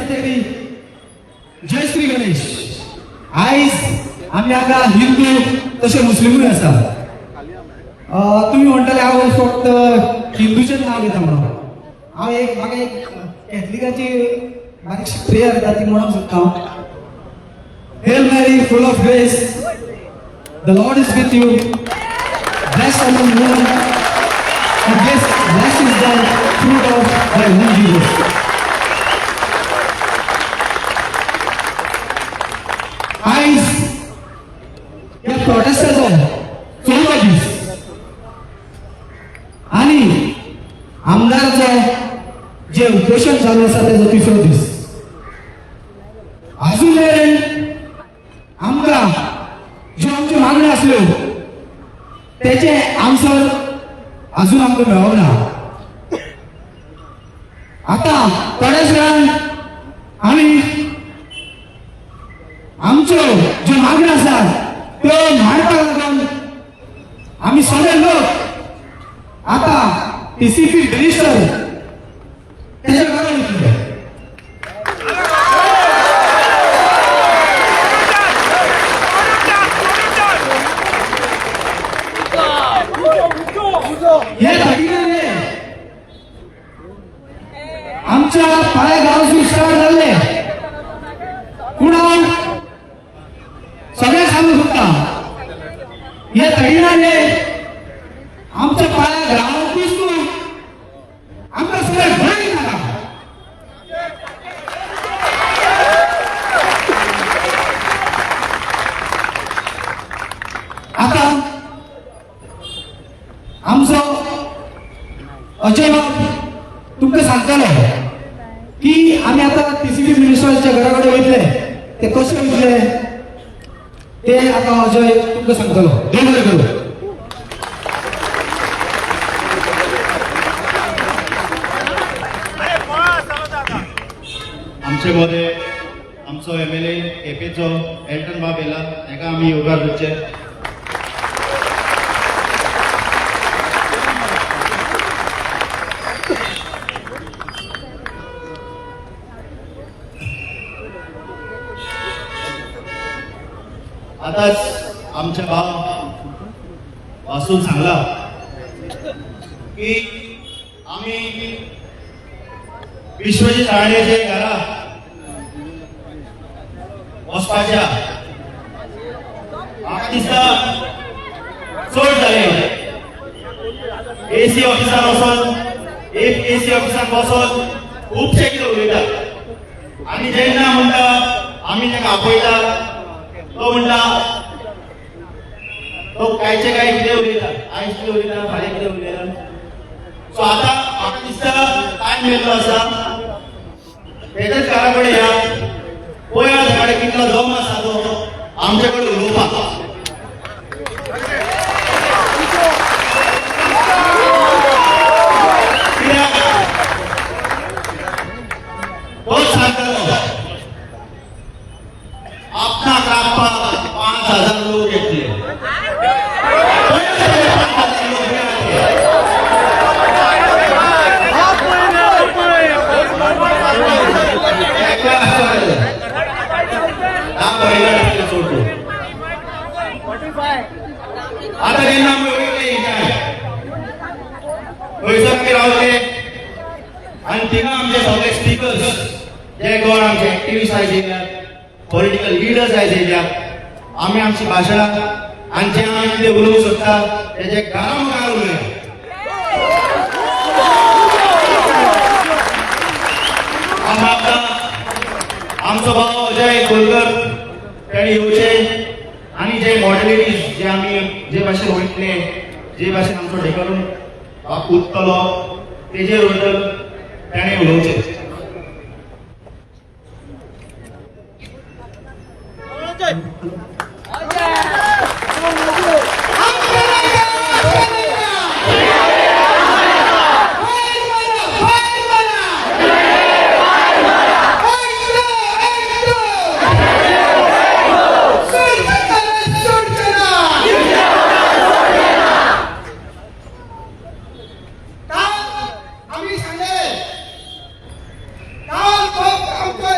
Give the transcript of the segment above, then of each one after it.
तरी जय श्री गणेश. आयज आम्ही हांगा हिंदू तसे मुस्लिमूय आसा. तुम्ही म्हणटले हांव फक्त हिंदूचेच नांव घेता म्हणून. हांव म्हाका एक कॅथलिकाची बारीकशी प्रेयर येता ती म्हणूंक सोदता. Hail Mary, full of grace, the Lord is with you. Blessed among women, and blessed is the fruit of thy womb, Jesus. आयज या प्रोटेस्टाचो 14 दीस आणि आमदाराचो जे उपोषण चालू आसा तेजो 3रो दीस. अजून मेरेन आमकां ज्यो आमच्यो मागण्यो आसल्यो तेचे आन्सर अजून आमकां मेळोंक ना. आतां थोड्याच वेळान आमी आमच्यो ज्यो मागण्यो आसात त्यो मांडपाक लागून आमी सगळे लोक आतां टीसीपी मिनिस्टर तेजे घरा वयतले. हे भगिनीने आमच्या पाळ्या गावासून स्टार्ट झाले. पूण हांव सगळ्यांक सांगूंक सोदता हे भगिनीने आमच्या पाळ्या गांवांतूच न्हू आमकां सगळे भंय नाका. आतां आमचो अजय बाब तुमकां सांगतालो की आमी आतां टीसीपी मिनिस्टराच्या घरा कडेन वयतले. ते कशे वयतले ते आतां अजय तुमकां सांगतालो. देव बरें करूं. आमचे मदे आमचो MLA केपेचो एल्टन बाब येला. ताका आमी योगार दिवचे. आताच आमच्या वासून सांगला की आम्ही विश्वजीत राणेचे घरा वचपाच्या म्हाका दिसता चड जाले. AC ऑफिसार वचून AC ऑफिसार बसून खुबशे कितें उलयता आनी जेन्ना म्हणटा आमी ताका आपयता तो म्हणटा तो कांयचे काय कितें उलयता. आयज कितें उलयता फाल्यां कितें उलयता. सो आतां म्हाका दिसता टायम मेळ्ळो आसा तेच्याच घरा कडेन या पळया ताचे कडेन कितलो दम आसा तो आमचे कडेन उलोवपाक. तोच सांगतालो आपणाक राखपाक 5000 लोक येतले. आता जेन्ना आमी वयतले थंयसर आमी रावले आनी थिंगा आमचे सगळे स्पिकर्स जे कोण आमचे एक्टिविस्ट आयिल्ल्यात पॉलिटिकल लिडर्स आयिल्ल्यात आमी आमची भाशणां आनी जे आमी कितें उलोवंक सोदता तेजे घरामुखार उलया. आमचो भाव अजय कोलकर ताणी येवचे आनी जे मॉडलिटीज जे आमी जे भाशेन वयतले जे भाशेन आमचो डेकोरून उरतलो तेजेर बद्दल ताणें उलोवचें. आम्ही सांगेल काल आमचा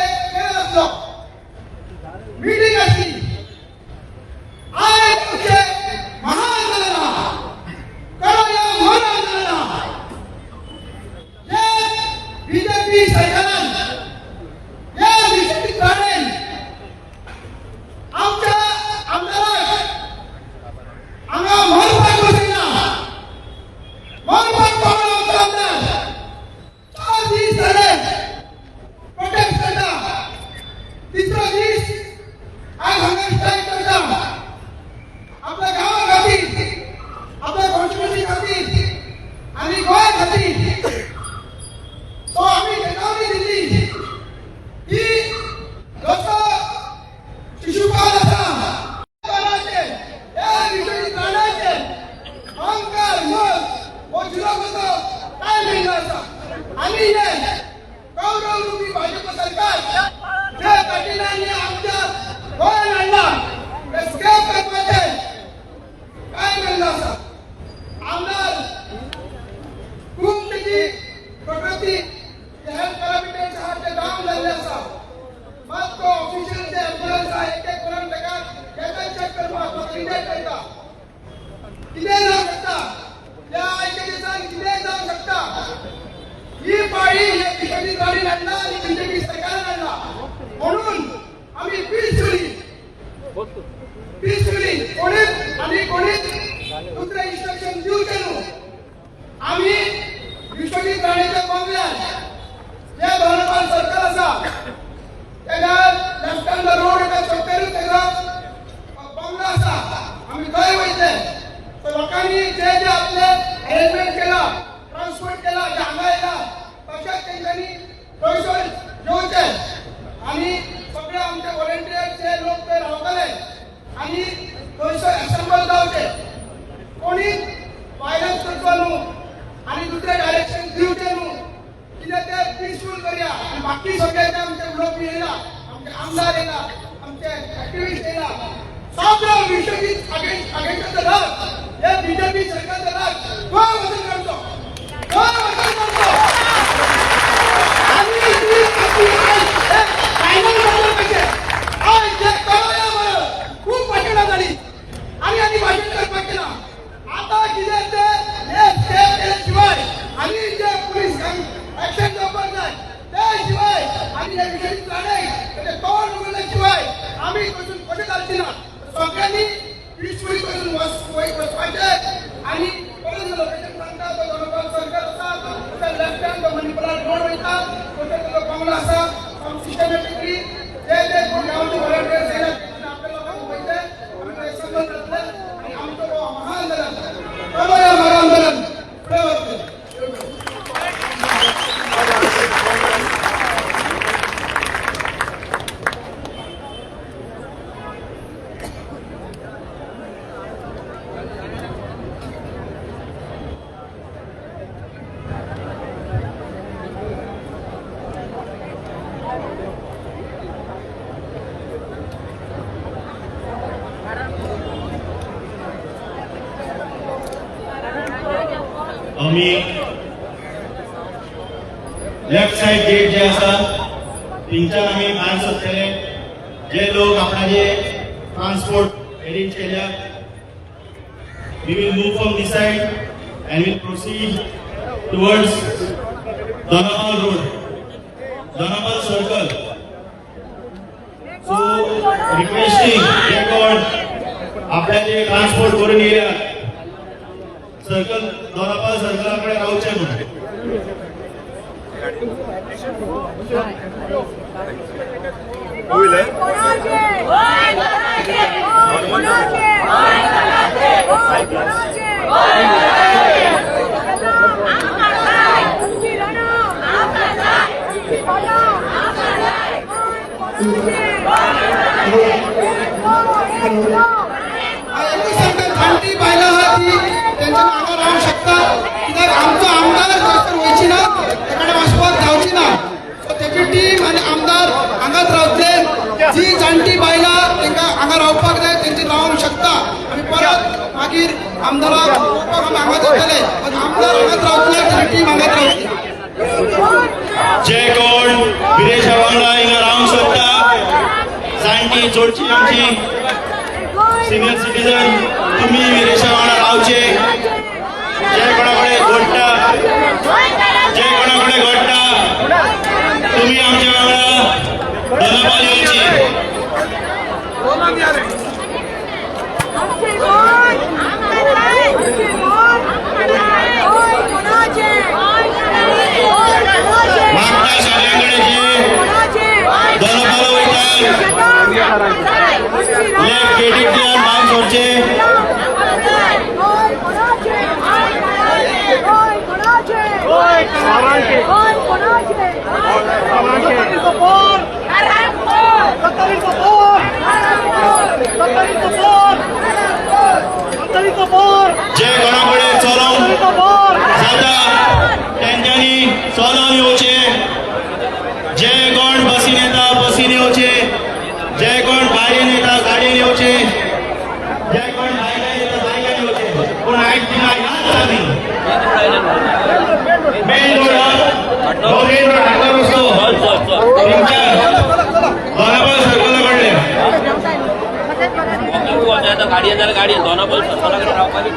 आणि सगळे आमचे व्हॉलेंटियर्सचे लोक ते रावतले आणि थंयसर एसेंबल जावचे. कोणी वायलन्स करचो न्हू आणि दुसरे डायरेक्शन दिवचे न्हू. कितें ते पीसफूल करया आणि बाकी सगळे जे आमचे लोक येयला, आमचे आमदार येयला, आमचे ऍक्टिव्हिस्ट येयला, सगळं विश्वजीत अगेन्स्ट द राज, हे बीजेपी सरकारचं राज कोण वसूल करतो, कोण वसूल करतो. आणि ही आपली आज फायनल करतो पाहिजे. आज जे कळवया म्हणून खूप भाषणां झाली आणि आधी भाषण करपाक केला. आता कितें ते हे स्टेप केल्याशिवाय आणि जे पोलीस ऍक्शन घेवपाक जाय ते शिवाय आणि हे विशेष लढाई ते तोंड उगडल्याशिवाय आम्ही कसून कशें घालची ना. सगळ्यांनी पीसफुली करून वचपाचें आणि परत लोकेशन सांगता तो दोनोपाल सरकार आसा, तो लेफ्ट हँड तो मणिपुरार रोड वयता, तो बंगला आसा, सिस्टमॅटिकली जे कोण गांवचे व्हॉलंटियर्स येयला आपल्या लोकांक पयचे आमी संघ जातले आणि आमचो हो महाआंदोलन कळवया महाआंदोलन फुडें वतलें. आम्ही लेफ्ट साइड गेट जे आसा थंयच्यान आमी भायर सरतले. जे लोक आपणाचे ट्रान्सपोर्ट अरेंज केल्या, we will move from this side and will proceed towards Donapal Road, Donapal Circle. So requesting जे कोण आपल्याचे ट्रान्सपोर्ट करून येयल्या सर्कल दोनापाल सर्कलाकडे रावचे म्हणून. जाणटी बायलां आहा ती त्यांच्या नांगार रावंक शकता. कित्याक आमचो आमदार थंयसर वयची ना, तेकडे वचपाक जावची ना. सो तेजी टीम आनी आमदार हांगाच रावतले. जी जाणटी बायलां तांकां हांगा रावपाक जाय तेंची रावंक शकता. आमी परत मागीर आमदाराक पळोवपाक आमी हांगाच येतले, पण आमदार हांगाच रावतले, तेजी टीम हांगाच रावतली. जे कोण विदेशा वांगडा हिंगा रावंक सोदता, जाणटी चोडची आमची सिनियर सिटीजन, तुम्ही विदेशा वांगडा रावचे. जे कोणाकडे घडटा, जे कोणाकडे घडटा, तुम्ही आमच्या वांगडा दोनापाल येवची. मागता सगळ्यांकडे जे दोनापाल वयता लेफ्ट गेटींतल्यान भायर सरचे. जे कोणाकडे चलोवंक जाता तेंच्यांनी चलोवन येवचे. जे कोण बसीन येता बसीन येवचे. जे कोण गाडयेन येता गाडयेन येवचे. जे कोण बायकान येता बायकान येवचे. पूण आयज तिंगा याद जाली मेन रोड हो मेन रोड हाका रस्तो तेंच्या दोनापाल सर्कला कडले गाडी गाडी दोनापाल सर्कलाकडे रावपाची.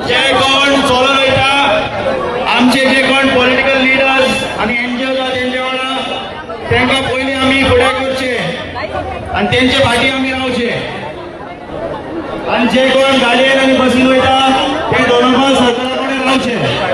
जे कोण चलोवन वयता, आमचे जे कोण पॉलिटिकल लिडर्स आणि एनजीओ आसा तेंच्या वांगडा तेंकां पयलीं आमी फुडें करचे आणि तेंचे फाटीं आमी रावचे. आणि जे कोण गाडयेन आनी बसीन वयता ते दोनापाल सर्कला कडेन रावचे.